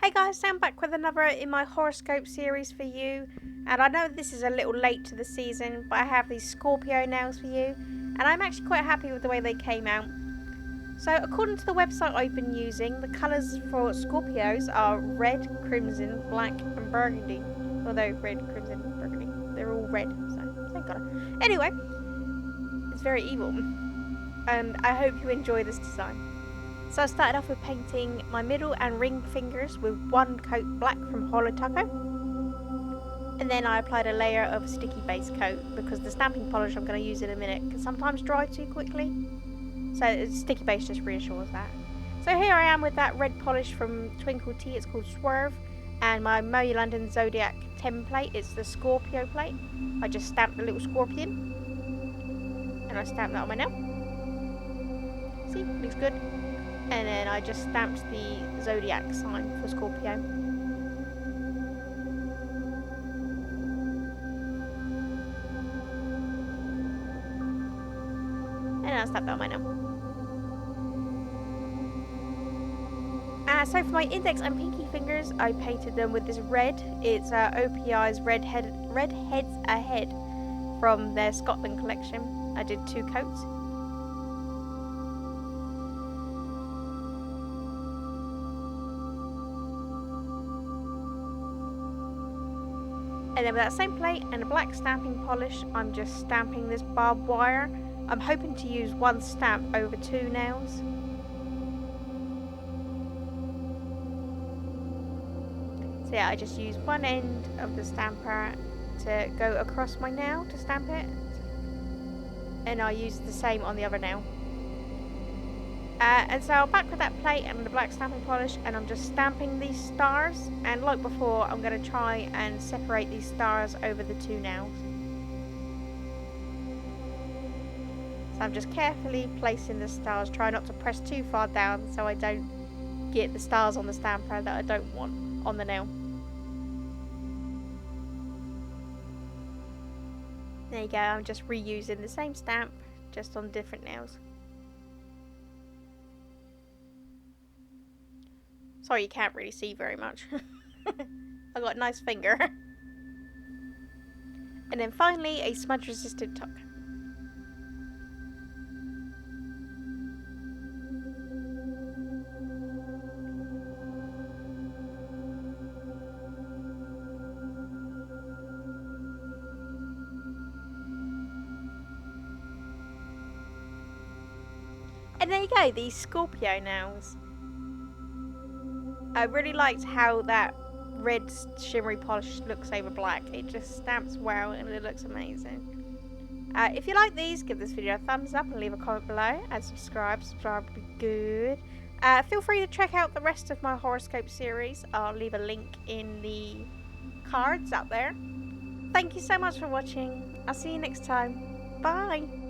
Hey guys, I'm back with another in my horoscope series for you, and I know this is a little late to the season, but I have these Scorpio nails for you, and I'm actually quite happy with the way they came out. So according to the website I've been using, the colours for Scorpios are red, crimson, black and burgundy. Although red, crimson, burgundy, they're all red, so thank God. Anyway, it's very evil, and I hope you enjoy this design. So I started off with painting my middle and ring fingers with one coat black from Holo Taco. And then I applied a layer of sticky base coat because the stamping polish I'm going to use in a minute can sometimes dry too quickly. So sticky base just reassures that. So here I am with that red polish from Twinkle Tea, it's called Swerve. And my Moe London Zodiac template, it's the Scorpio plate. I just stamped the little scorpion. And I stamped that on my nail. See, looks good. And then I just stamped the Zodiac sign for Scorpio. And I'll stamp that on my nail. So for my index and pinky fingers, I painted them with this red. It's OPI's Red Heads Ahead from their Scotland collection. I did 2 coats. And then with that same plate and a black stamping polish, I'm just stamping this barbed wire. I'm hoping to use one stamp over 2 nails. So yeah, I just use one end of the stamper to go across my nail to stamp it. And I use the same on the other nail. And so I'm back with that plate and the black stamping polish, and I'm just stamping these stars, and like before I'm going to try and separate these stars over the 2 nails. So I'm just carefully placing the stars, try not to press too far down so I don't get the stars on the stamper that I don't want on the nail. There you go, I'm just reusing the same stamp just on different nails. Sorry, you can't really see very much. I got a nice finger. And then finally, a smudge resistant tuck. And there you go, these Scorpio nails. I really liked how that red shimmery polish looks over black. It just stamps well and it looks amazing. If you like these, give this video a thumbs up and leave a comment below. And subscribe. Subscribe would be good. Feel free to check out the rest of my horoscope series. I'll leave a link in the cards up there. Thank you so much for watching. I'll see you next time. Bye.